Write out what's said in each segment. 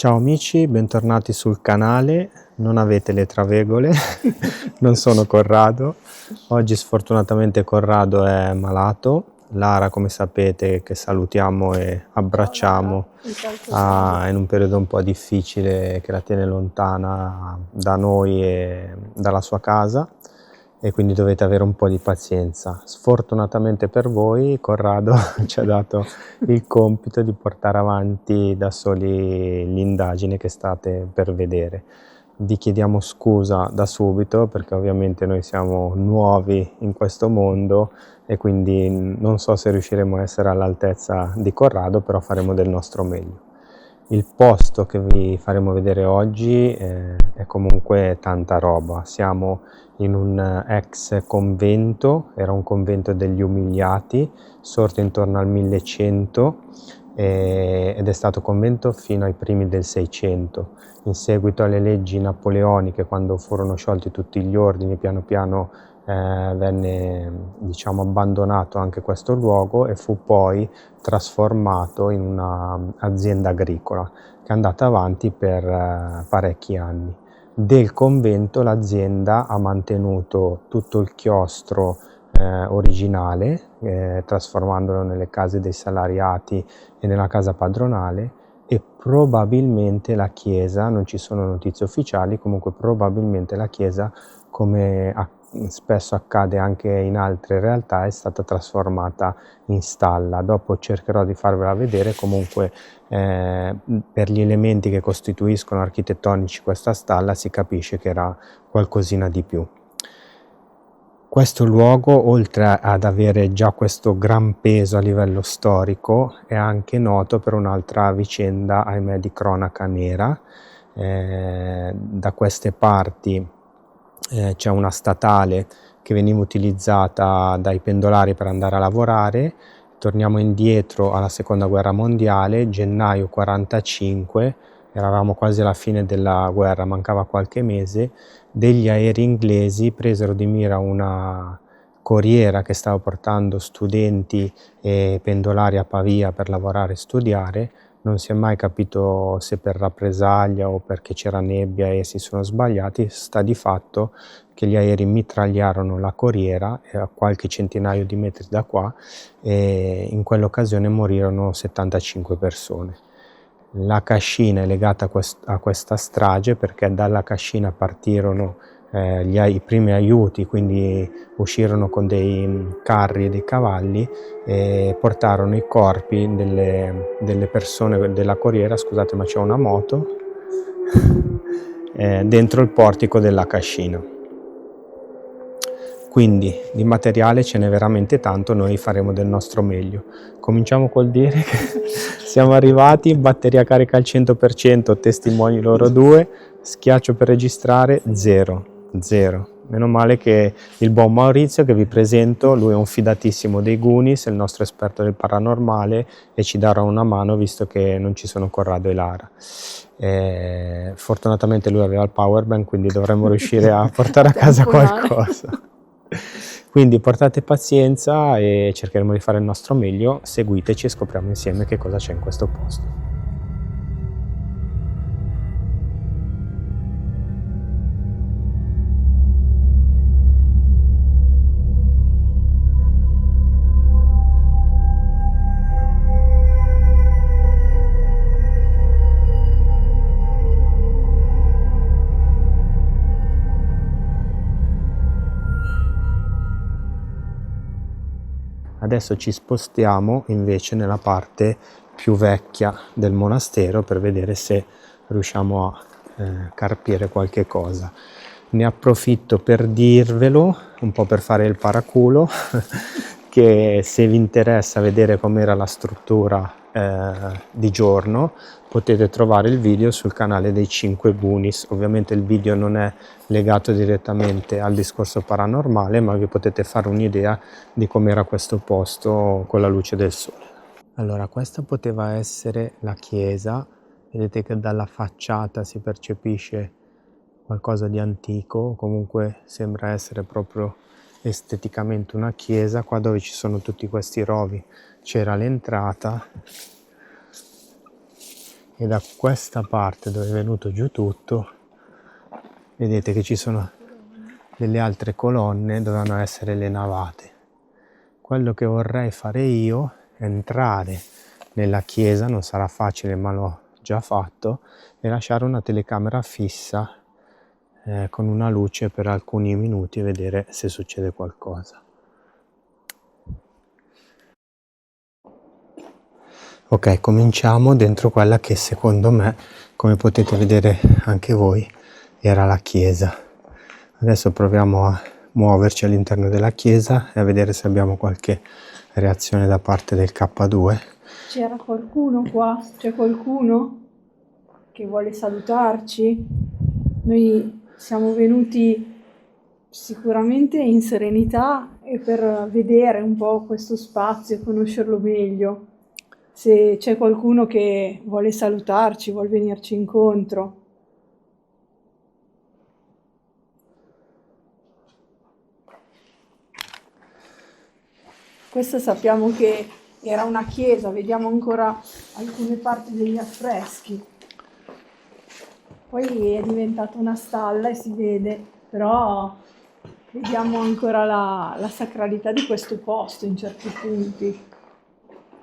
Ciao amici, bentornati sul canale. Non avete le travegole, non sono Corrado. Oggi sfortunatamente Corrado è malato. Lara, come sapete, che salutiamo e abbracciamo, è in un periodo un po' difficile che la tiene lontana da noi e dalla sua casa, e quindi dovete avere un po' di pazienza. Sfortunatamente per voi, Corrado ci ha dato il compito di portare avanti da soli l'indagine che state per vedere. Vi chiediamo scusa da subito perché ovviamente noi siamo nuovi in questo mondo e quindi non so se riusciremo a essere all'altezza di Corrado, però faremo del nostro meglio. Il posto che vi faremo vedere oggi è comunque tanta roba. Siamo in un ex convento, era un convento degli umiliati, sorto intorno al 1100 ed è stato convento fino ai primi del 600. In seguito alle leggi napoleoniche, quando furono sciolti tutti gli ordini, piano piano venne, diciamo, abbandonato anche questo luogo e fu poi trasformato in un'azienda agricola che è andata avanti per parecchi anni. Del convento l'azienda ha mantenuto tutto il chiostro originale, trasformandolo nelle case dei salariati e nella casa padronale, e probabilmente la chiesa, non ci sono notizie ufficiali, comunque probabilmente la chiesa, come spesso accade anche in altre realtà, è stata trasformata in stalla. Dopo cercherò di farvela vedere. Comunque per gli elementi che costituiscono architettonici questa stalla si capisce che era qualcosina di più. Questo luogo, oltre ad avere già questo gran peso a livello storico, è anche noto per un'altra vicenda, ahimè, di cronaca nera. Da queste parti c'è una statale che veniva utilizzata dai pendolari per andare a lavorare. Torniamo indietro alla seconda guerra mondiale, gennaio 45, eravamo quasi alla fine della guerra, mancava qualche mese. Degli aerei inglesi presero di mira una corriera che stava portando studenti e pendolari a Pavia per lavorare e studiare. Non si è mai capito se per rappresaglia o perché c'era nebbia e si sono sbagliati. Sta di fatto che gli aerei mitragliarono la corriera a qualche centinaio di metri da qua, e in quell'occasione morirono 75 persone. La cascina è legata a questa strage perché dalla cascina partirono i primi aiuti, quindi uscirono con dei carri e dei cavalli e portarono i corpi delle persone della corriera. Scusate, ma c'è una moto dentro il portico della cascina. Quindi di materiale ce n'è veramente tanto, noi faremo del nostro meglio. Cominciamo col dire che siamo arrivati, batteria carica al 100%, testimoni loro due, schiaccio per registrare 0. Meno male che il buon Maurizio, che vi presento, lui è un fidatissimo dei Goonies, è il nostro esperto del paranormale e ci darà una mano visto che non ci sono Corrado e Lara. Fortunatamente lui aveva il power bank, quindi dovremmo riuscire a portare a casa qualcosa. Quindi portate pazienza e cercheremo di fare il nostro meglio. Seguiteci e scopriamo insieme che cosa c'è in questo posto. Adesso ci spostiamo invece nella parte più vecchia del monastero per vedere se riusciamo a carpire qualche cosa. Ne approfitto per dirvelo, un po' per fare il paraculo, che se vi interessa vedere com'era la struttura di giorno, potete trovare il video sul canale dei 5 Goonies. Ovviamente il video non è legato direttamente al discorso paranormale, ma vi potete fare un'idea di com'era questo posto con la luce del sole. Allora, questa poteva essere la chiesa. Vedete che dalla facciata si percepisce qualcosa di antico, comunque sembra essere proprio esteticamente una chiesa. Qua dove ci sono tutti questi rovi c'era l'entrata e da questa parte dove è venuto giù tutto vedete che ci sono delle altre colonne, dovevano essere le navate. Quello che vorrei fare io è entrare nella chiesa, non sarà facile ma l'ho già fatto, e lasciare una telecamera fissa con una luce per alcuni minuti e vedere se succede qualcosa. Ok, cominciamo dentro quella che secondo me, come potete vedere anche voi, era la chiesa. Adesso proviamo a muoverci all'interno della chiesa e a vedere se abbiamo qualche reazione da parte del K2. C'era qualcuno qua? C'è qualcuno che vuole salutarci? Noi siamo venuti sicuramente in serenità e per vedere un po' questo spazio e conoscerlo meglio. Se c'è qualcuno che vuole salutarci, vuole venirci incontro. Questa sappiamo che era una chiesa, vediamo ancora alcune parti degli affreschi. Poi è diventata una stalla e si vede, però vediamo ancora la sacralità di questo posto in certi punti.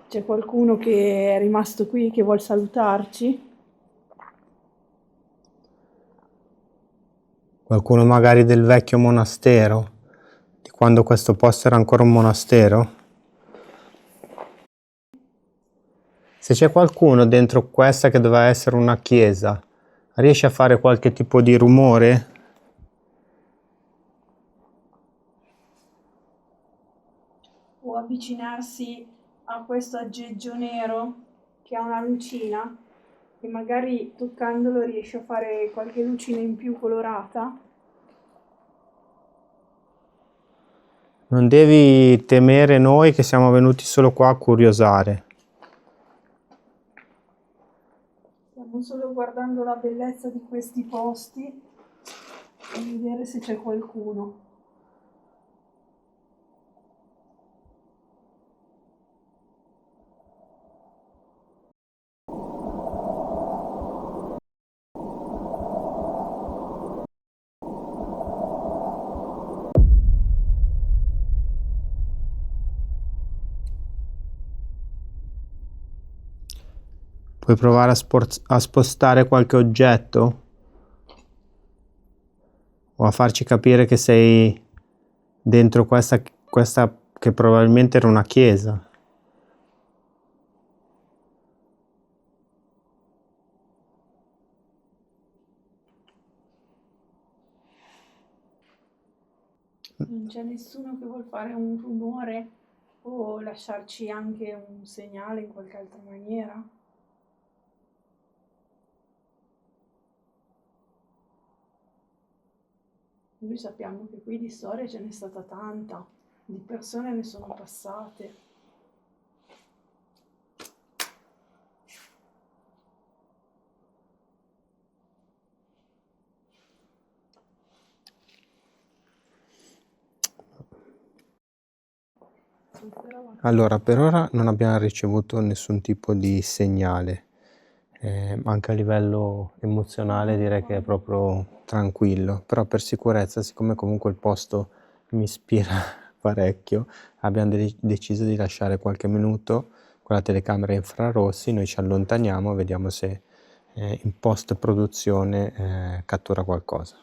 C'è qualcuno che è rimasto qui che vuol salutarci? Qualcuno magari del vecchio monastero? Di quando questo posto era ancora un monastero? Se c'è qualcuno dentro questa che doveva essere una chiesa, riesce a fare qualche tipo di rumore? Può avvicinarsi a questo aggeggio nero che ha una lucina e magari toccandolo riesce a fare qualche lucina in più colorata? Non devi temere noi che siamo venuti solo qua a curiosare. Stiamo solo guardando la bellezza di questi posti e vedere se c'è qualcuno. Puoi provare a spostare qualche oggetto? O a farci capire che sei dentro questa che probabilmente era una chiesa? Non c'è nessuno che vuol fare un rumore o lasciarci anche un segnale in qualche altra maniera? Noi sappiamo che qui di storia ce n'è stata tanta, di persone ne sono passate. Allora, per ora non abbiamo ricevuto nessun tipo di segnale, anche a livello emozionale direi che è proprio tranquillo, però per sicurezza, siccome comunque il posto mi ispira parecchio, abbiamo deciso di lasciare qualche minuto con la telecamera infrarossi, noi ci allontaniamo e vediamo se in post produzione cattura qualcosa.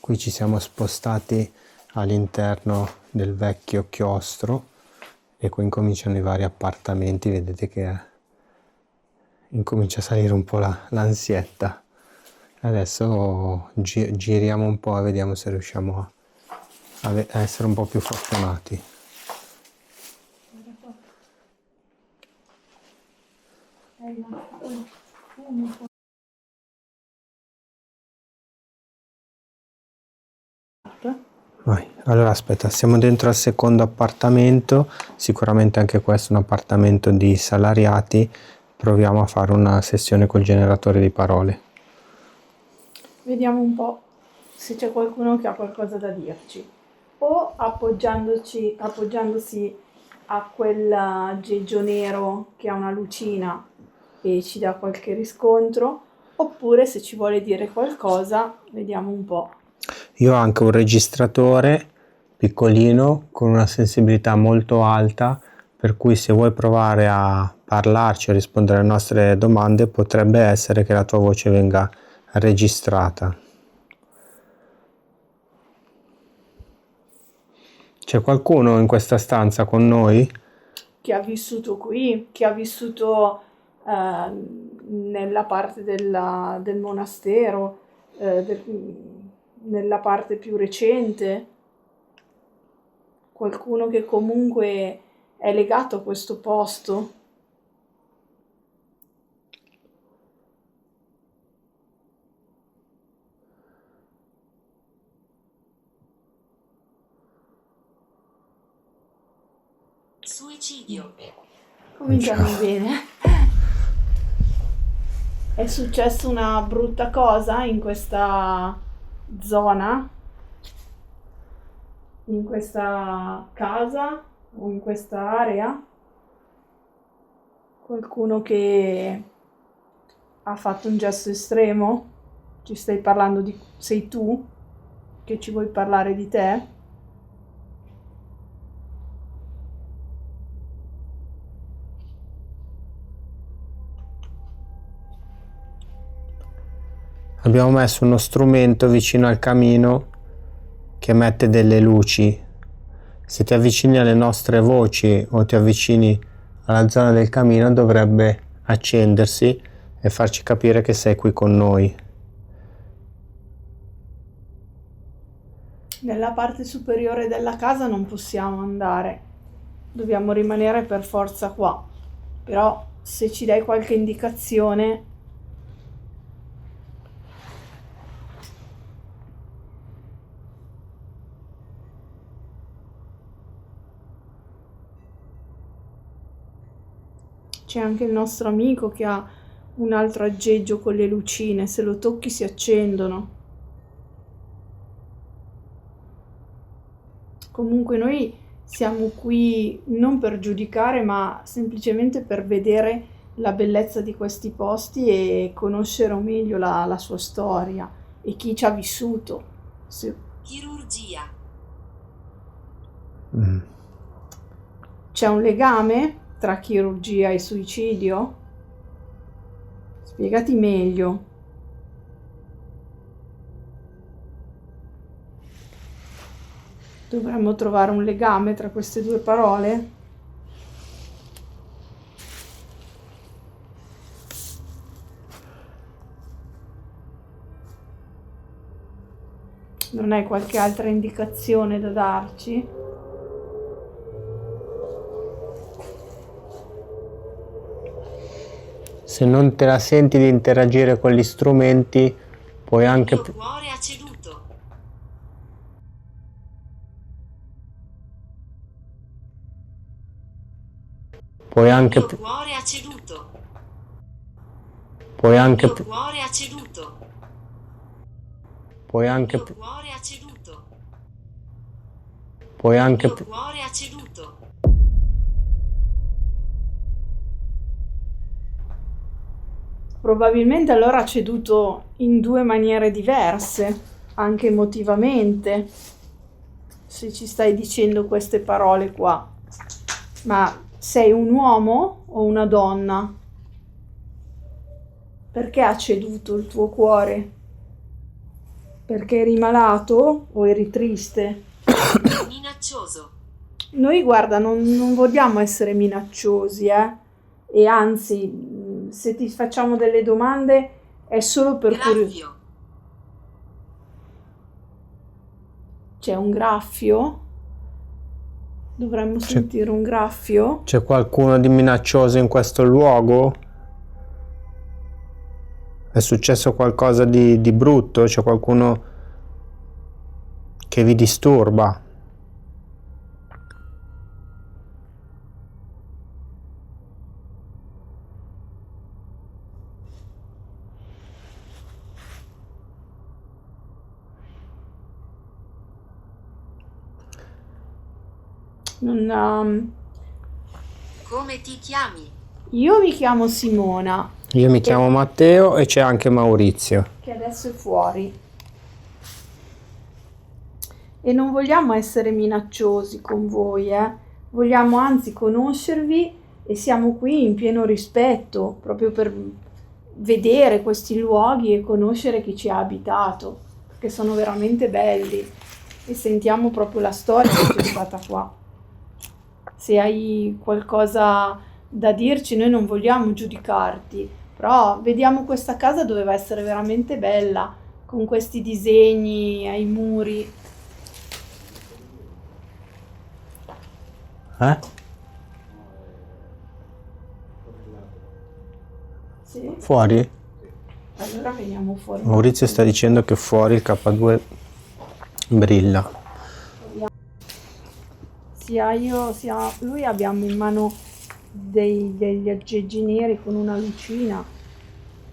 Qui ci siamo spostati all'interno del vecchio chiostro e qui incominciano i vari appartamenti, vedete che incomincia a salire un po' l'ansietta. Adesso giriamo un po' e vediamo se riusciamo a essere un po' più fortunati. Vai. Allora aspetta, siamo dentro al secondo appartamento, sicuramente anche questo è un appartamento di salariati, proviamo a fare una sessione col generatore di parole. Vediamo un po' se c'è qualcuno che ha qualcosa da dirci. O appoggiandosi a quel aggeggio nero che ha una lucina e ci dà qualche riscontro, oppure se ci vuole dire qualcosa, vediamo un po'. Io ho anche un registratore piccolino con una sensibilità molto alta, per cui se vuoi provare a parlarci o rispondere alle nostre domande potrebbe essere che la tua voce venga registrata. C'è qualcuno in questa stanza con noi? Che ha vissuto qui, che ha vissuto nella parte del monastero, nella parte più recente, qualcuno che comunque è legato a questo posto. Suicidio. Cominciamo bene. È successa una brutta cosa in questa zona, in questa casa o in questa area? Qualcuno che ha fatto un gesto estremo? Ci stai parlando di... Sei tu che ci vuoi parlare di te? Abbiamo messo uno strumento vicino al camino che emette delle luci. Se ti avvicini alle nostre voci o ti avvicini alla zona del camino dovrebbe accendersi e farci capire che sei qui con noi. Nella parte superiore della casa non possiamo andare, dobbiamo rimanere per forza qua. Però se ci dai qualche indicazione... C'è anche il nostro amico che ha un altro aggeggio con le lucine, se lo tocchi si accendono. Comunque noi siamo qui non per giudicare, ma semplicemente per vedere la bellezza di questi posti e conoscere meglio la sua storia e chi ci ha vissuto. Chirurgia. C'è un legame tra chirurgia e suicidio? Spiegati meglio. Dovremmo trovare un legame tra queste due parole? Non hai qualche altra indicazione da darci? Se non te la senti di interagire con gli strumenti, puoi anche... Il mio cuore ha ceduto. Puoi anche... Il mio cuore ha ceduto. Puoi anche... Il mio cuore ha ceduto. Puoi Il anche... mio cuore ha ceduto. Puoi Il anche... mio cuore ha ceduto. Probabilmente allora ha ceduto in due maniere diverse, anche emotivamente, se ci stai dicendo queste parole qua. Ma sei un uomo o una donna? Perché ha ceduto il tuo cuore? Perché eri malato o eri triste? Minaccioso. Noi, guarda, non vogliamo essere minacciosi, e anzi, se ti facciamo delle domande è solo per curiosità. Graffio. C'è un graffio? Dovremmo sentire un graffio? C'è qualcuno di minaccioso in questo luogo? È successo qualcosa di brutto? C'è qualcuno che vi disturba? Come ti chiami? Io mi chiamo Simona, Io mi chiamo Matteo e c'è anche Maurizio. che adesso è fuori. E non vogliamo essere minacciosi con voi, vogliamo anzi conoscervi e siamo qui in pieno rispetto, proprio per vedere questi luoghi e conoscere chi ci ha abitato, perché sono veramente belli e sentiamo proprio la storia che c'è stata qua. Se hai qualcosa da dirci, noi non vogliamo giudicarti, però vediamo questa casa doveva essere veramente bella, con questi disegni ai muri. Sì? Fuori? Allora veniamo fuori. Maurizio sta dicendo che fuori il K2 brilla. Sia io sia lui abbiamo in mano degli aggeggi neri con una lucina,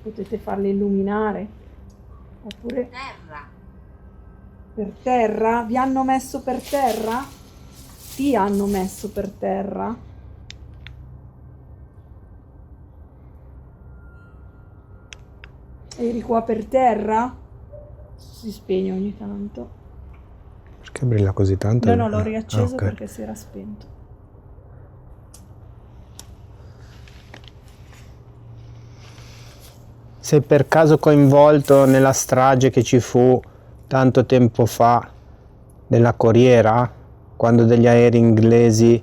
potete farli illuminare, oppure Terra. per terra. Vi hanno messo per terra? Ti hanno messo per terra? Eri qua per terra? Si spegne ogni tanto. Perché brilla così tanto? No, l'ho riacceso ok. perché si era spento. Sei per caso coinvolto nella strage che ci fu tanto tempo fa della Corriera? Quando degli aerei inglesi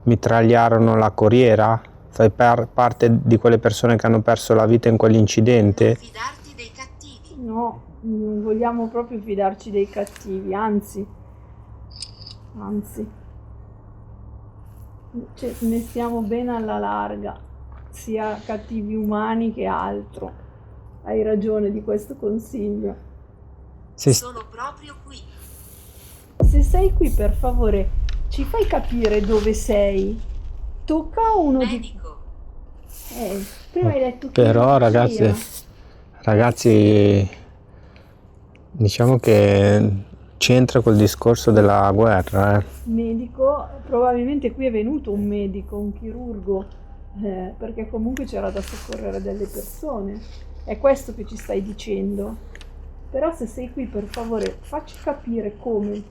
mitragliarono la Corriera? Fai parte di quelle persone che hanno perso la vita in quell'incidente? Non fidarti dei cattivi. No, non vogliamo proprio fidarci dei cattivi, anzi, cioè, ne stiamo bene alla larga, sia cattivi umani che altro. Hai ragione di questo consiglio. Sono proprio qui. Se sei qui, per favore, ci fai capire dove sei? Tocca a uno di... Medico. Prima hai detto che... Però ragazzi, diciamo che c'entra col discorso della guerra. Medico, probabilmente qui è venuto un medico, un chirurgo, perché comunque c'era da soccorrere delle persone. È questo che ci stai dicendo. Però se sei qui, per favore, facci capire come,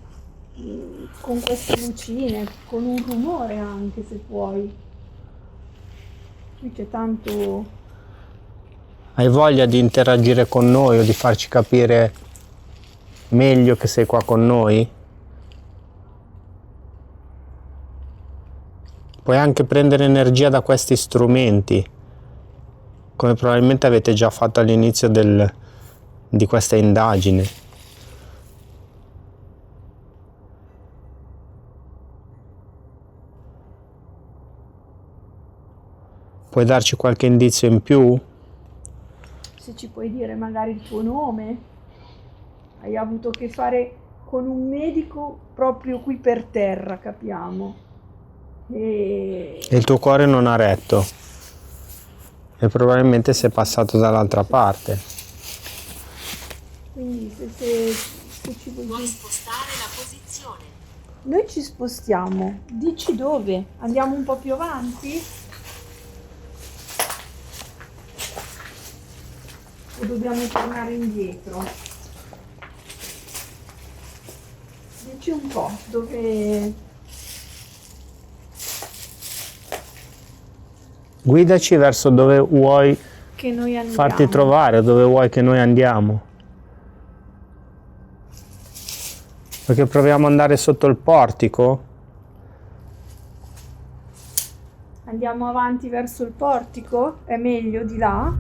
con queste lucine, con un rumore anche se puoi. Qui c'è tanto... Hai voglia di interagire con noi o di farci capire meglio che sei qua con noi? Puoi anche prendere energia da questi strumenti, come probabilmente avete già fatto all'inizio di questa indagine. Puoi darci qualche indizio in più? Se ci puoi dire magari il tuo nome, hai avuto a che fare con un medico proprio qui per terra, capiamo. E E il tuo cuore non ha retto e probabilmente sei passato dall'altra parte. quindi se ci vuoi Puoi dire... spostare la posizione. Noi ci spostiamo, dici dove? Andiamo un po' più avanti? O dobbiamo tornare indietro? Dici un po' dove... Guidaci verso dove vuoi che noi andiamo. farti trovare, dove vuoi che noi andiamo. Perché proviamo ad andare sotto il portico? Andiamo avanti verso il portico? È meglio di là?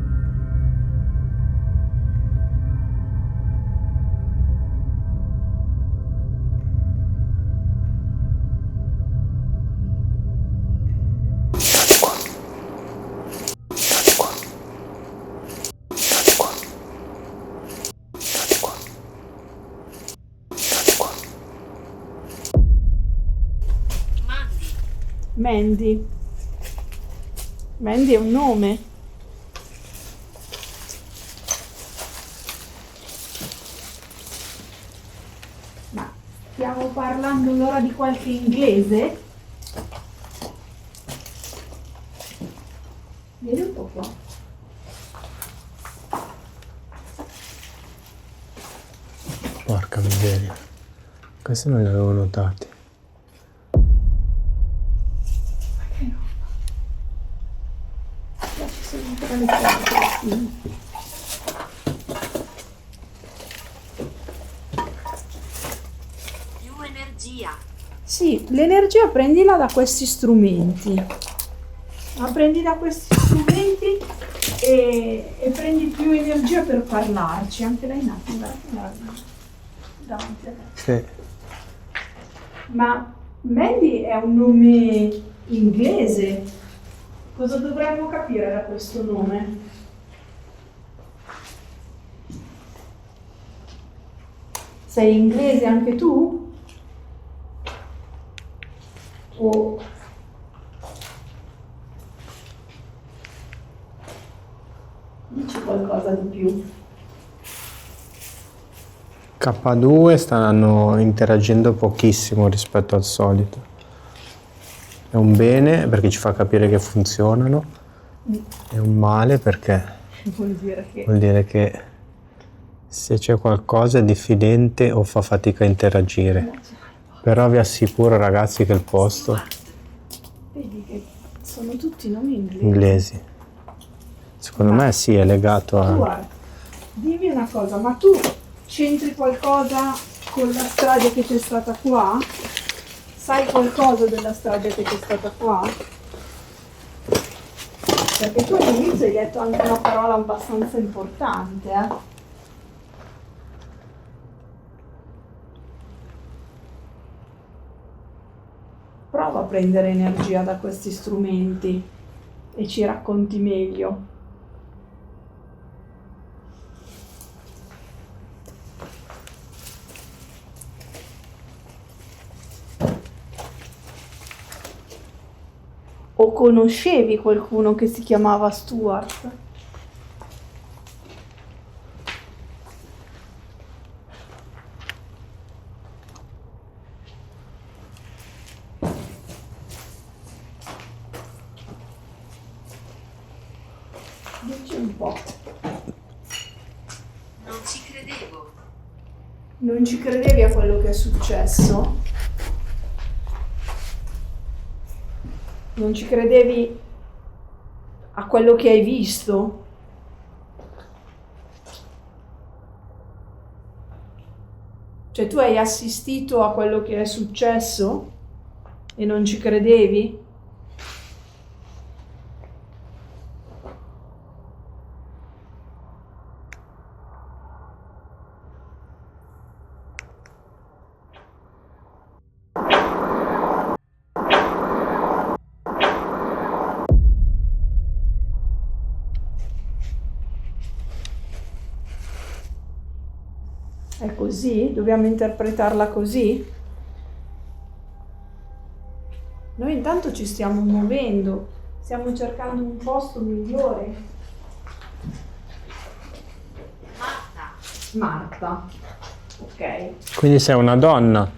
Mandy. Mandy è un nome. Ma stiamo parlando allora di qualche inglese? Vieni un po' qua. Porca miseria. Questi non li avevo notati. Che roba. Qua ci sono ancora le carte. Sì. Più energia. Sì, l'energia prendila da questi strumenti. La prendi da questi strumenti e prendi più energia per parlarci. Anche lei Nati, guarda, davanti a te. Sì. Ma Mandy è un nome inglese. Cosa dovremmo capire da questo nome? Sei inglese anche tu? O dici qualcosa di più? K2 stanno interagendo pochissimo rispetto al solito. È un bene perché ci fa capire che funzionano, è un male perché Vuol dire che vuol dire che se c'è qualcosa è diffidente o fa fatica a interagire. Però vi assicuro ragazzi che il posto vedi che sono tutti nomi inglesi. inglesi. Secondo me sì, è legato a... Guarda, dimmi una cosa, ma tu c'entri qualcosa con la strada che c'è stata qua? Sai qualcosa della strada che c'è stata qua? Perché tu all'inizio hai detto anche una parola abbastanza importante, eh? Prova a prendere energia da questi strumenti e ci racconti meglio. O conoscevi qualcuno che si chiamava Stuart? Dici un po'. Non ci credevo. Non ci credevi a quello che è successo? Non ci credevi a quello che hai visto? Cioè tu hai assistito a quello che è successo e non ci credevi? È così? Dobbiamo interpretarla così? Noi intanto ci stiamo muovendo, stiamo cercando un posto migliore. Marta. Marta, ok. Quindi sei una donna.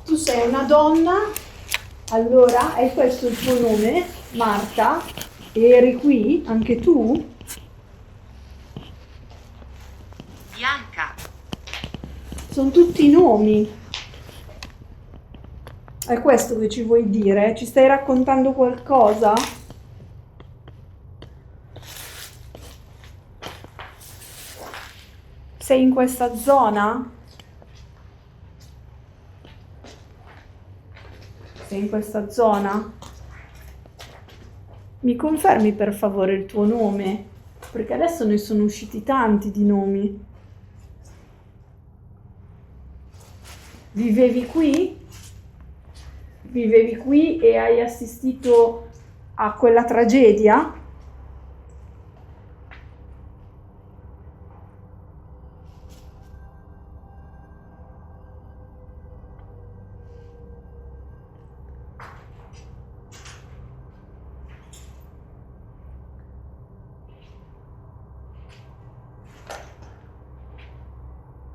Tu sei una donna, allora è questo il tuo nome, Marta, e eri qui anche tu? Bianca. Sono tutti nomi. È questo che ci vuoi dire? Ci stai raccontando qualcosa? Sei in questa zona? Sei in questa zona? Mi confermi per favore il tuo nome? Perché adesso ne sono usciti tanti di nomi. Vivevi qui? Vivevi qui e hai assistito a quella tragedia?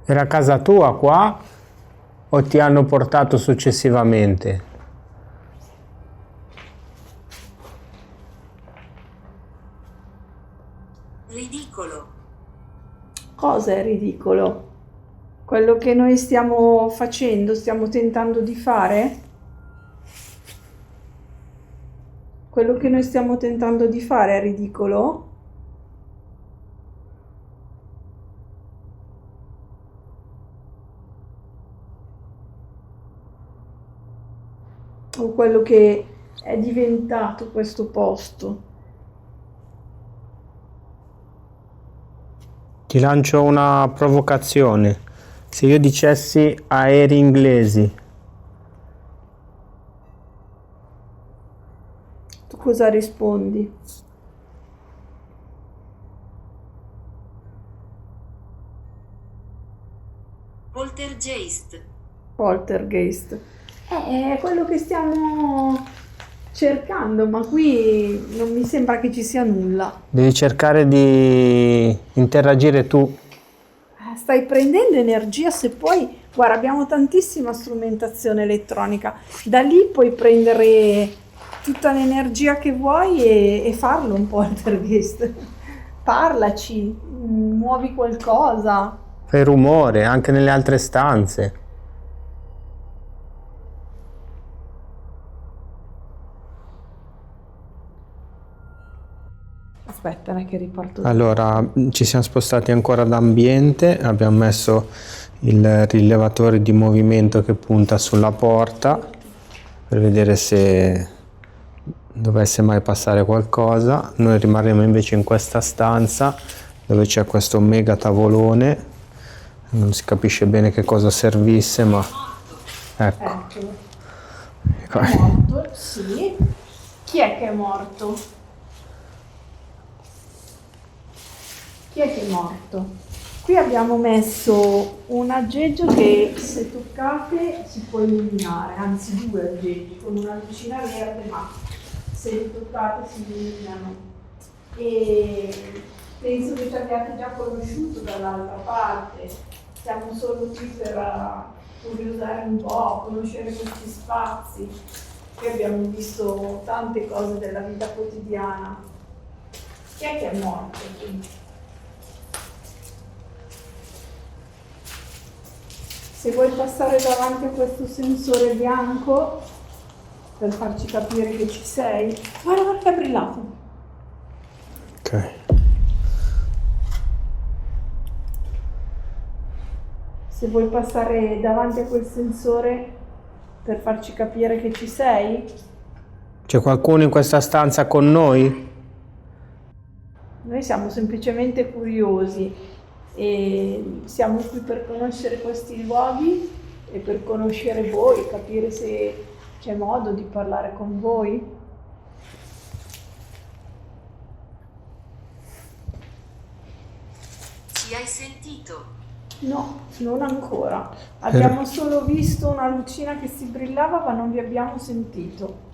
Era casa tua qua o ti hanno portato successivamente? Ridicolo. Cosa è ridicolo? Quello che noi stiamo facendo, stiamo tentando di fare? Quello che noi stiamo tentando di fare è ridicolo? O quello che è diventato questo posto? Ti lancio una provocazione. Se io dicessi aerei inglesi, Tu cosa rispondi? Poltergeist. Poltergeist. È quello che stiamo cercando, ma qui non mi sembra che ci sia nulla. devi cercare di interagire tu. Stai prendendo energia, se puoi, guarda, abbiamo tantissima strumentazione elettronica, da lì puoi prendere tutta l'energia che vuoi e farlo un poltergeist. Parlaci, muovi qualcosa. Fai rumore anche nelle altre stanze. Aspetta, che riparto. Allora, ci siamo spostati ancora d'ambiente, abbiamo messo il rilevatore di movimento che punta sulla porta per vedere se dovesse mai passare qualcosa. Noi rimarremo invece in questa stanza dove c'è questo mega tavolone, non si capisce bene che cosa servisse, ma ecco. Eccolo. È morto, sì. Chi è che è morto? Chi è che è morto? Qui abbiamo messo un aggeggio che se toccate si può illuminare, anzi due aggeggi con una lucina verde, ma se li toccate si illuminano. E penso che ci abbiate già conosciuto dall'altra parte, siamo solo qui per curiosare un po', conoscere questi spazi. Qui abbiamo visto tante cose della vita quotidiana. Chi è che è morto qui? Se vuoi passare davanti a questo sensore bianco per farci capire che ci sei, guarda che è brillato. Ok. Se vuoi passare davanti a quel sensore per farci capire che ci sei, C'è qualcuno in questa stanza con noi? noi siamo semplicemente curiosi e siamo qui per conoscere questi luoghi e per conoscere voi, capire se c'è modo di parlare con voi. Ci hai sentito? No, non ancora. Abbiamo solo visto una lucina che si brillava, ma non vi abbiamo sentito.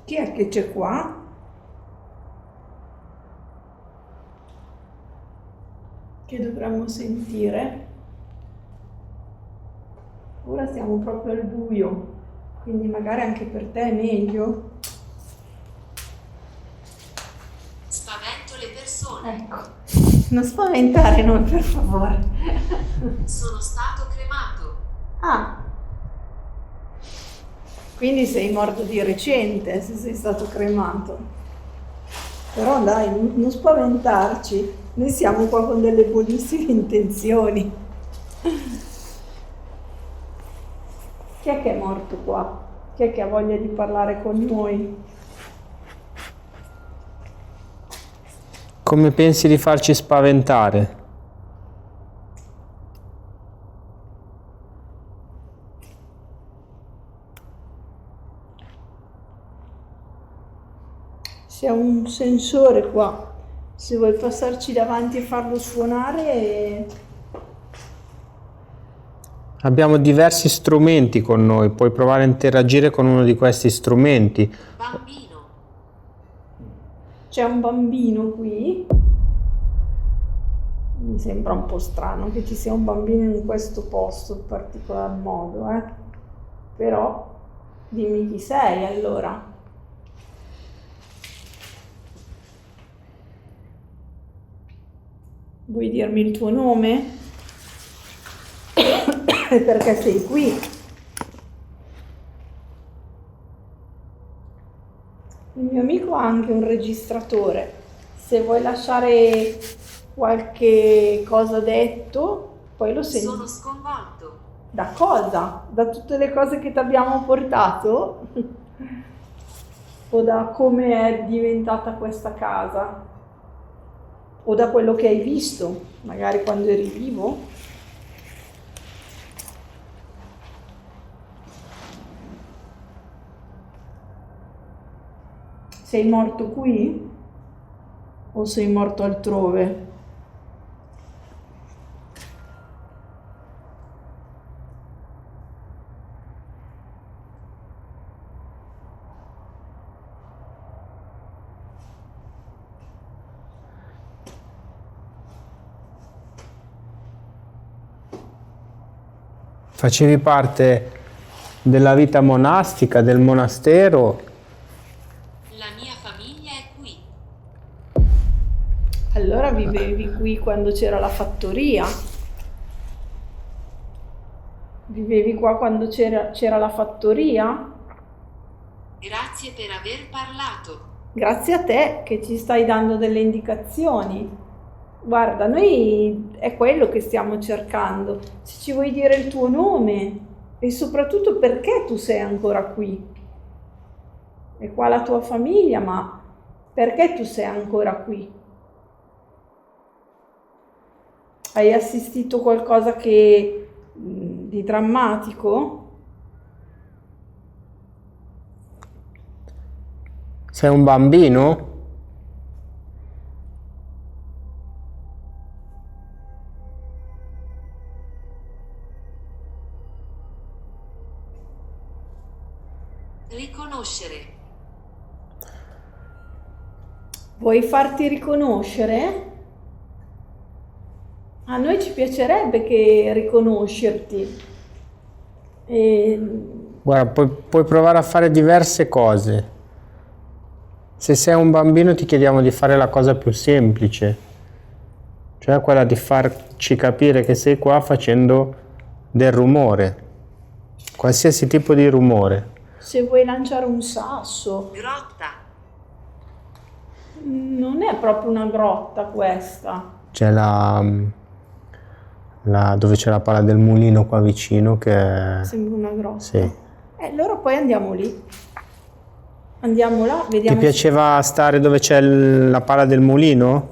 Chi è che c'è qua? Che dovremmo sentire? Ora siamo proprio al buio, quindi magari anche per te è meglio. Spavento le persone. Ecco, non spaventare noi per favore. Sono stato cremato. Ah, quindi sei morto di recente se sei stato cremato. Però dai, non spaventarci, noi siamo qua con delle buonissime intenzioni. Chi è che è morto qua? Chi è che ha voglia di parlare con noi? Come pensi di farci spaventare? C'è un sensore qua, se vuoi passarci davanti e farlo suonare. Abbiamo diversi strumenti con noi, puoi provare a interagire con uno di questi strumenti. Bambino. C'è un bambino qui. Mi sembra un po' strano che ci sia un bambino in questo posto in particolar modo, Però dimmi chi sei allora. Vuoi dirmi il tuo nome? Perché sei qui? Il mio amico ha anche un registratore. Se vuoi lasciare qualche cosa detto, poi lo senti. Sono sconvolto. Da cosa? Da tutte le cose che ti abbiamo portato? O da come è diventata questa casa? O da quello che hai visto, magari quando eri vivo? Sei morto qui? O sei morto altrove? Facevi parte della vita monastica, del monastero. La mia famiglia è qui. Allora vivevi qui quando c'era la fattoria? Vivevi qua quando c'era la fattoria? Grazie per aver parlato. Grazie a te che ci stai dando delle indicazioni. Guarda, noi è quello che stiamo cercando. Se ci vuoi dire il tuo nome e soprattutto perché tu sei ancora qui. È qua la tua famiglia, ma perché tu sei ancora qui? Hai assistito a qualcosa di drammatico? Sei un bambino? Riconoscere. Vuoi farti riconoscere? A noi ci piacerebbe che riconoscerti. Guarda, puoi provare a fare diverse cose. Se sei un bambino ti chiediamo di fare la cosa più semplice, cioè quella di farci capire che sei qua facendo del rumore, qualsiasi tipo di rumore. Se vuoi lanciare un sasso, Grotta. non è proprio una grotta questa. C'è dove c'è la pala del mulino qua vicino che... Sembra una grotta. Sì. Allora poi andiamo lì. Andiamo là, Ti vediamo. piaceva stare dove c'è la pala del mulino?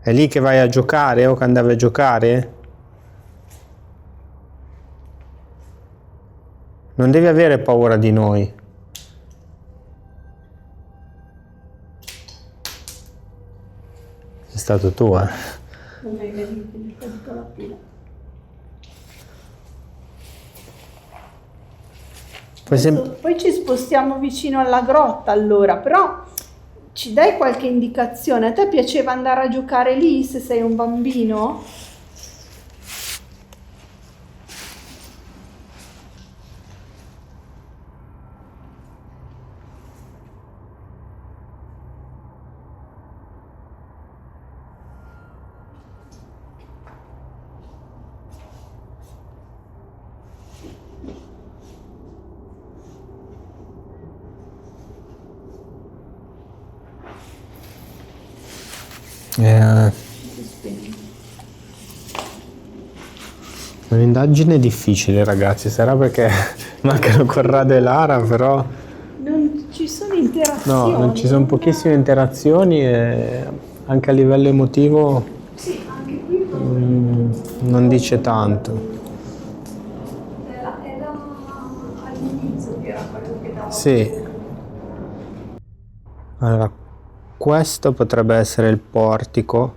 È lì che vai a giocare o che andavi a giocare? Non devi avere paura di noi. È stato tu, Non hai vedito, mi è caduta la pila. Poi ci spostiamo vicino alla grotta allora, però ci dai qualche indicazione? A te piaceva andare a giocare lì se sei un bambino? Un'indagine difficile, ragazzi, sarà perché mancano Corrado e Lara, però Non ci sono interazioni. no, non ci sono pochissime interazioni e anche a livello emotivo Sì, anche qui non dice tanto. era all'inizio che era quello che dava. Sì. Allora, questo potrebbe essere il portico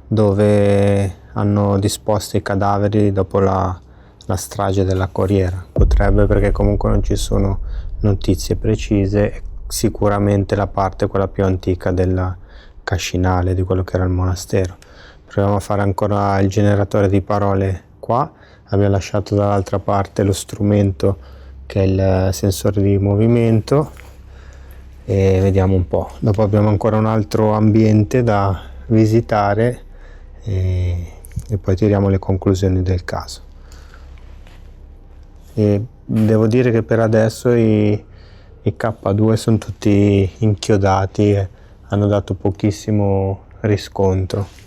dove hanno disposto i cadaveri dopo la strage della Corriera. Potrebbe, perché comunque non ci sono notizie precise, sicuramente la parte quella più antica della Cascinale, di quello che era il monastero. Proviamo a fare ancora il generatore di parole qua. Abbiamo lasciato dall'altra parte lo strumento che è il sensore di movimento e vediamo un po'. Dopo abbiamo ancora un altro ambiente da visitare e poi tiriamo le conclusioni del caso. E devo dire che per adesso i K2 sono tutti inchiodati e hanno dato pochissimo riscontro.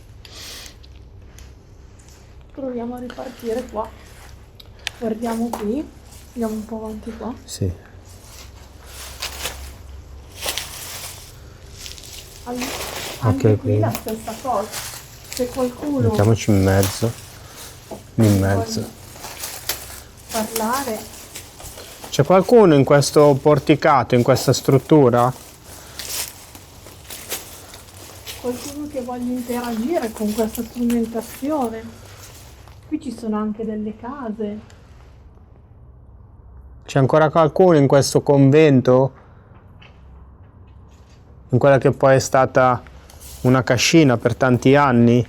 Proviamo a ripartire qua. Guardiamo qui, andiamo un po' avanti qua. Sì. Anche Ok, qui la stessa cosa. Se qualcuno mettiamoci in mezzo. In mezzo. vuole parlare, C'è qualcuno in questo porticato, in questa struttura? qualcuno che voglia interagire con questa strumentazione. Qui ci sono anche delle case. C'è ancora qualcuno in questo convento? In quella che poi è stata una cascina per tanti anni?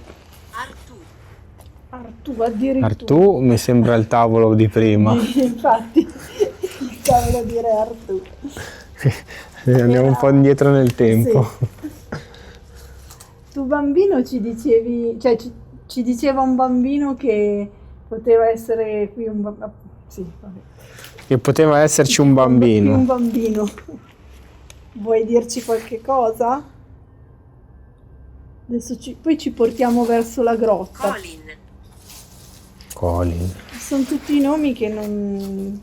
Artù addirittura. Artù mi sembra il tavolo di prima. Infatti, stavo a dire Artù. Andiamo un po' indietro nel tempo. Sì. Tu bambino ci dicevi, cioè ci diceva un bambino che poteva essere qui un bambino. Sì, vabbè. Che poteva esserci un bambino. Un bambino. Vuoi dirci qualche cosa? Adesso poi ci portiamo verso la grotta. Colin. Sono tutti i nomi che non...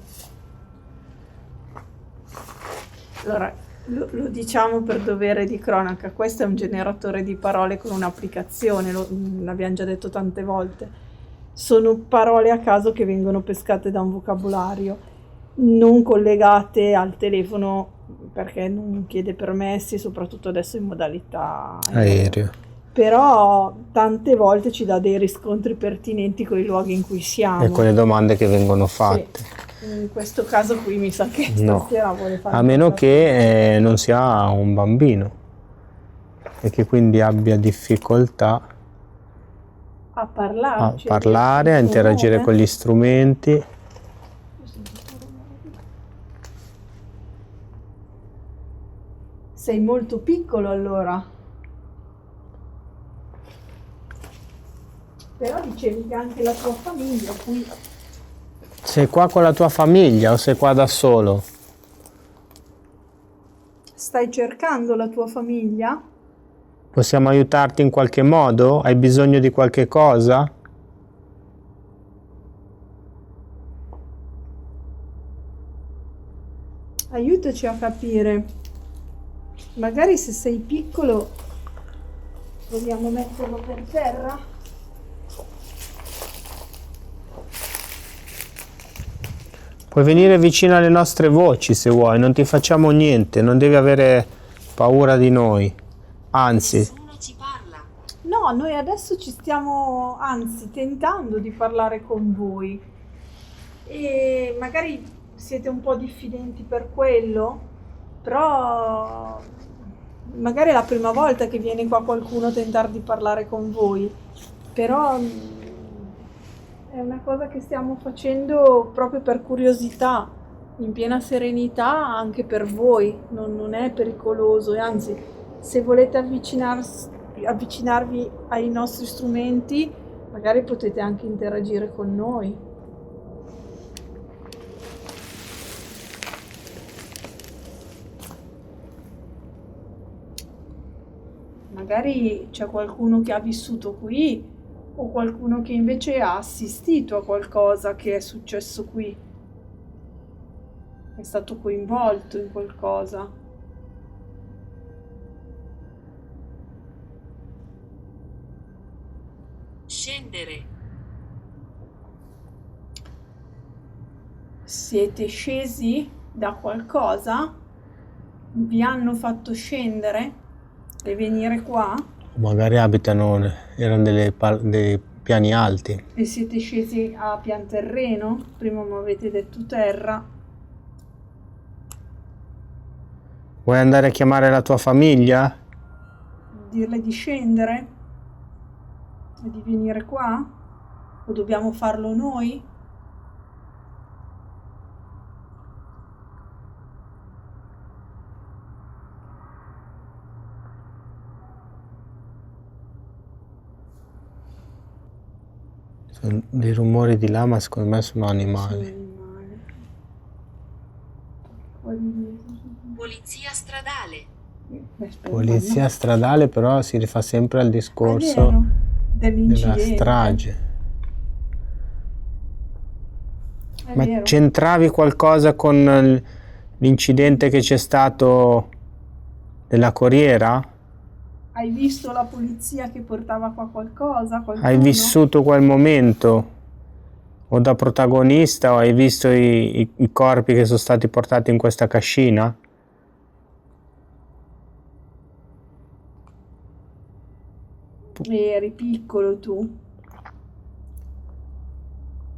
Allora, lo diciamo per dovere di cronaca, questo è un generatore di parole con un'applicazione, l'abbiamo già detto tante volte. Sono parole a caso che vengono pescate da un vocabolario, non collegate al telefono perché non chiede permessi, soprattutto adesso in modalità Aereo. Però tante volte ci dà dei riscontri pertinenti con i luoghi in cui siamo. E con le domande che vengono fatte. Sì. In questo caso qui mi sa che No. stasera vuole fare... A meno che non sia un bambino e che quindi abbia difficoltà a a parlarci, parlare, a interagire con gli strumenti. Sei molto piccolo allora. Però dicevi che anche la tua famiglia qui... Sei qua con la tua famiglia o sei qua da solo? Stai cercando la tua famiglia? Possiamo aiutarti in qualche modo? Hai bisogno di qualche cosa? Aiutaci a capire. Magari se sei piccolo vogliamo metterlo per terra? Puoi venire vicino alle nostre voci se vuoi, non ti facciamo niente, non devi avere paura di noi. Anzi, Nessuno ci parla. No, noi adesso ci stiamo, anzi, tentando di parlare con voi. E magari siete un po' diffidenti per quello, però magari è la prima volta che viene qua qualcuno a tentare di parlare con voi. Però è una cosa che stiamo facendo proprio per curiosità, in piena serenità anche per voi, non è pericoloso e anzi, se volete avvicinarvi ai nostri strumenti, magari potete anche interagire con noi. Magari c'è qualcuno che ha vissuto qui o qualcuno che invece ha assistito a qualcosa che è successo qui, è stato coinvolto in qualcosa. Scendere. Siete scesi da qualcosa? Vi hanno fatto scendere e venire qua? magari abitano, erano dei piani alti. E siete scesi a pian terreno? Prima mi avete detto terra. Vuoi andare a chiamare la tua famiglia? Dirle di scendere? E di venire qua? O dobbiamo farlo noi? I rumori di là, ma secondo me sono Sono animali. animali. Qua di dietro. Polizia stradale. Aspetta, Polizia stradale, però si rifà sempre al no. È discorso vero, della dell'incidente. strage. È Ma vero. c'entravi qualcosa con l'incidente che c'è stato della corriera? Hai visto la polizia che portava qua qualcosa? Qualcuno? Hai vissuto quel momento? O da protagonista o hai visto i corpi che sono stati portati in questa cascina? Eri piccolo tu.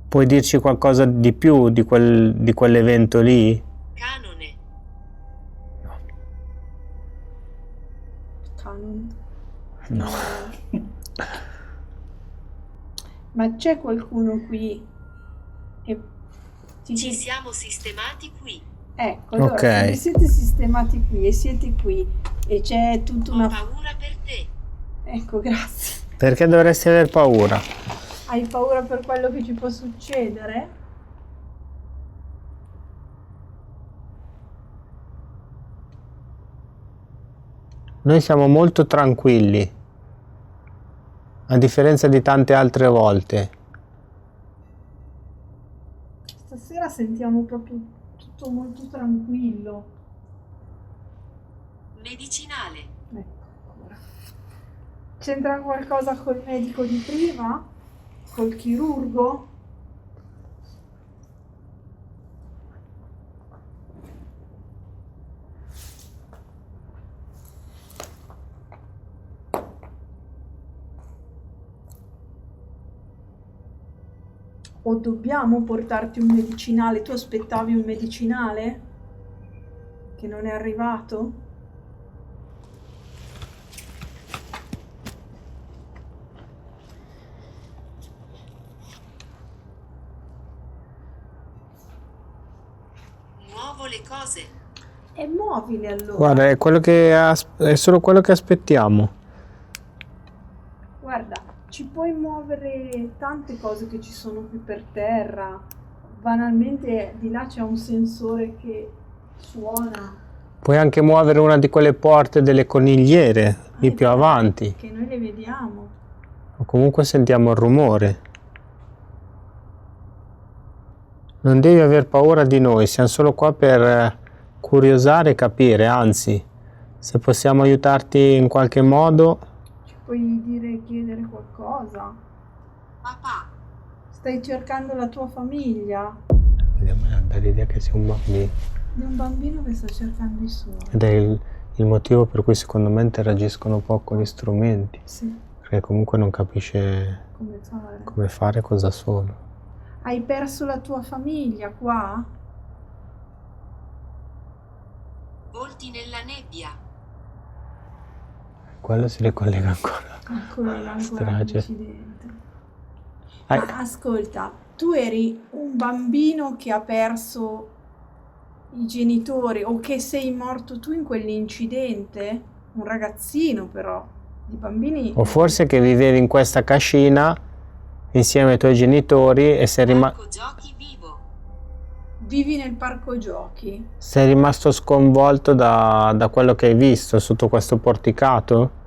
Puoi dirci qualcosa di più di quell'evento lì? Canone. Canone. No. Ma c'è qualcuno qui che ti Ci dice... siamo sistemati qui. Ecco, allora, Ok. se vi siete sistemati qui e siete qui e c'è tutta Ho una... paura per te. Ecco, grazie. Perché dovresti aver paura? Hai paura per quello che ci può succedere? Noi siamo molto tranquilli, a differenza di tante altre volte. Stasera sentiamo proprio tutto molto tranquillo. Medicinale. Ecco, ora. C'entra qualcosa col medico di prima? Col chirurgo? O dobbiamo portarti un medicinale? Tu aspettavi un medicinale? Che non è arrivato? Muovo le cose. E muovile allora. Guarda, è solo quello che aspettiamo. Guarda, ci puoi muovere tante cose che ci sono qui per terra. Banalmente di là c'è un sensore che suona. Puoi anche muovere una di quelle porte delle conigliere, lì più avanti. Che noi le vediamo. O comunque sentiamo il rumore. Non devi aver paura di noi, siamo solo qua per curiosare e capire, anzi, se possiamo aiutarti in qualche modo. Ci puoi dire, chiedere qualcosa? Papà. Stai cercando la tua famiglia? Vediamo, dà l'idea che sia un bambino. Di un bambino che sta cercando i suoi. Ed è il motivo per cui secondo me interagiscono poco con gli strumenti, Sì, perché comunque non capisce come fare? come fare, cosa sono. Hai perso la tua famiglia qua? Volti nella nebbia. Quello si ricollega ancora. Ancora ancora Strage. l'incidente. Ah, Ma ascolta, tu eri un bambino che ha perso i genitori o che sei morto tu in quell'incidente? Un ragazzino però, di bambini... o forse che vivevi in questa cascina insieme ai tuoi genitori e sei Parco giochi vivo. Vivi nel parco giochi? rimasto sconvolto da quello che hai visto sotto questo porticato?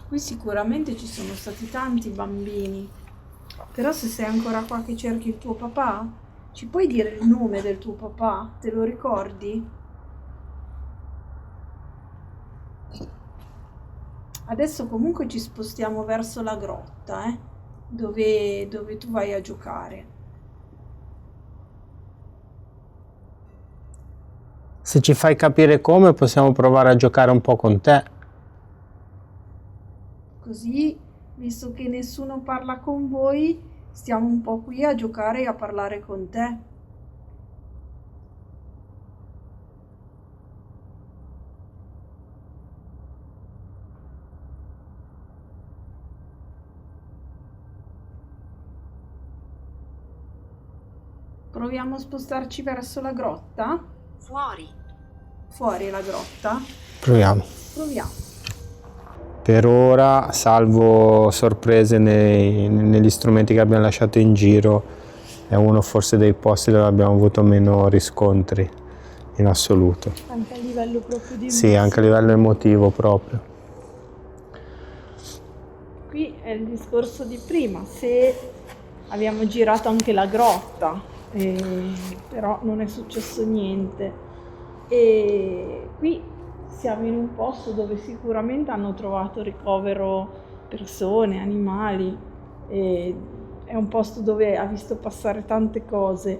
Qui sicuramente ci sono stati tanti bambini, però se sei ancora qua che cerchi il tuo papà, ci puoi dire il nome del tuo papà? Te lo ricordi? Adesso comunque ci spostiamo verso la grotta, dove tu vai a giocare. Se ci fai capire come, possiamo provare a giocare un po' con te. Così, visto che nessuno parla con voi, stiamo un po' qui a giocare e a parlare con te. Proviamo a spostarci verso la grotta? Fuori. Fuori la grotta? Proviamo. Proviamo. Per ora, salvo sorprese negli strumenti che abbiamo lasciato in giro, è uno forse dei posti dove abbiamo avuto meno riscontri in assoluto. Anche a livello proprio di Sì, anche a livello emotivo proprio. Qui è il discorso di prima, se abbiamo girato anche la grotta, però non è successo niente. E qui siamo in un posto dove sicuramente hanno trovato ricovero persone, animali, è un posto dove ha visto passare tante cose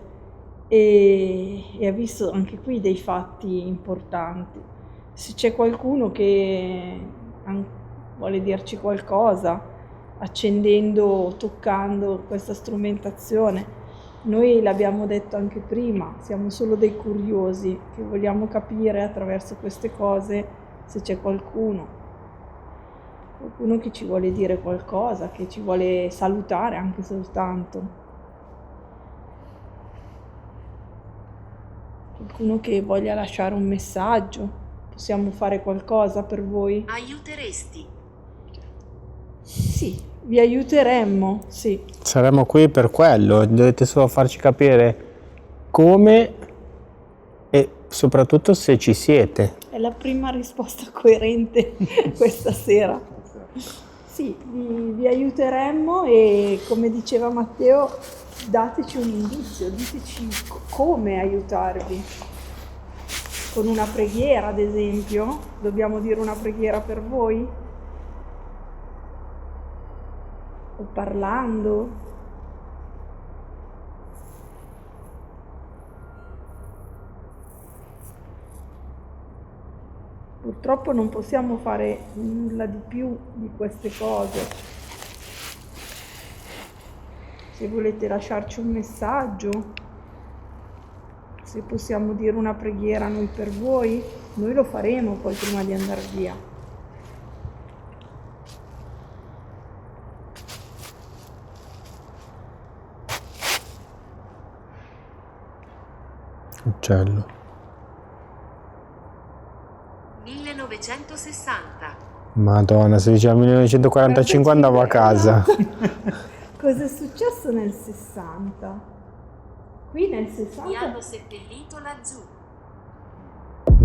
e ha visto anche qui dei fatti importanti. Se c'è qualcuno che vuole dirci qualcosa, accendendo, toccando questa strumentazione, noi l'abbiamo detto anche prima, siamo solo dei curiosi che vogliamo capire attraverso queste cose se c'è qualcuno che ci vuole dire qualcosa, che ci vuole salutare anche soltanto. Qualcuno che voglia lasciare un messaggio. Possiamo fare qualcosa per voi? Aiuteresti. Sì, vi aiuteremmo, sì. Saremo qui per quello, dovete solo farci capire come e soprattutto se ci siete. È la prima risposta coerente questa sera. Sì, vi aiuteremmo e come diceva Matteo, dateci un indizio, diteci come aiutarvi. Con una preghiera, ad esempio, dobbiamo dire una preghiera per voi? O parlando? Purtroppo non possiamo fare nulla di più di queste cose. Se volete lasciarci un messaggio, se possiamo dire una preghiera noi per voi, noi lo faremo poi prima di andare via. Uccello. 1960. Madonna, se diceva 1945 andavo a casa. Cosa è successo nel 60? Qui nel 60... Mi hanno seppellito laggiù.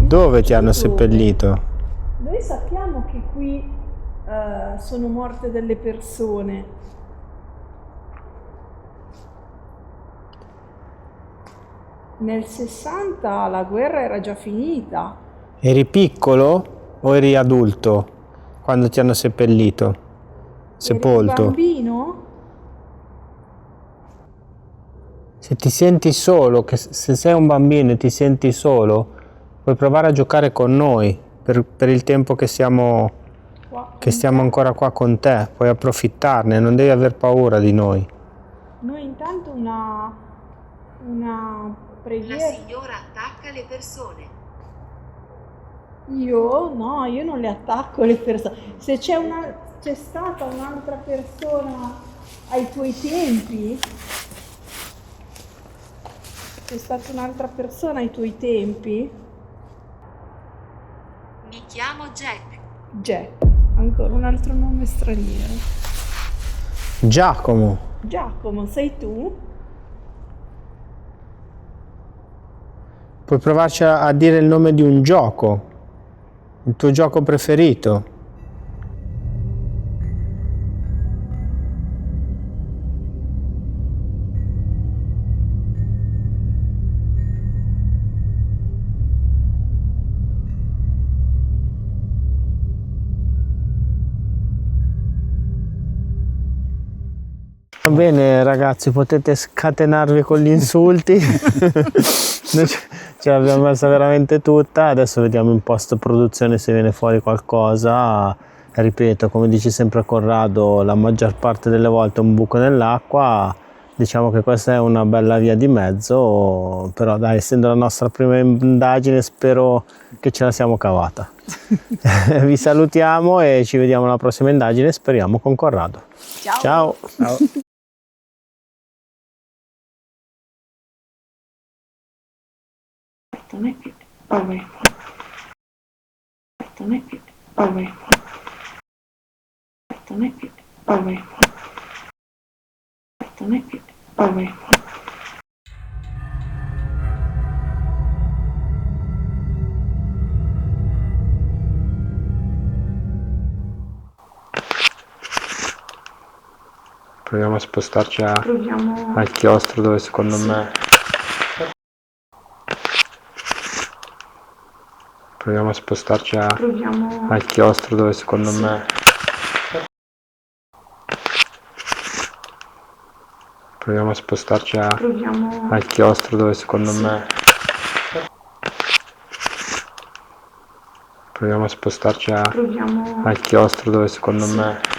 Dove ti hanno seppellito? Noi sappiamo che qui sono morte delle persone. Nel 60 la guerra era già finita. Eri piccolo o eri adulto quando ti hanno seppellito? Sepolto? Eri un bambino? Se ti senti solo, se sei un bambino e ti senti solo, puoi provare a giocare con noi per il tempo che stiamo ancora qua con te, puoi approfittarne, non devi aver paura di noi. Noi intanto una preghiera. La signora attacca le persone. Io non le attacco le persone. Se c'è stata un'altra persona ai tuoi tempi, c'è stata un'altra persona ai tuoi tempi? Mi chiamo Jack. Jack, ancora un altro nome straniero. Giacomo. Giacomo, sei tu? Puoi provarci a dire il nome di un gioco, il tuo gioco preferito. Va bene ragazzi, potete scatenarvi con gli insulti. Ce l'abbiamo messa veramente tutta, adesso vediamo in post produzione se viene fuori qualcosa. Ripeto, come dice sempre Corrado, la maggior parte delle volte un buco nell'acqua, diciamo che questa è una bella via di mezzo, però dai, essendo la nostra prima indagine spero che ce la siamo cavata. Vi salutiamo e ci vediamo alla prossima indagine, speriamo con Corrado. Ciao. Ciao. Proviamo a spostarci al chiostro dove secondo me... Proviamo a spostarci al chiostro dove secondo me... Proviamo a spostarci al chiostro dove secondo me... Proviamo a spostarci al chiostro dove secondo me...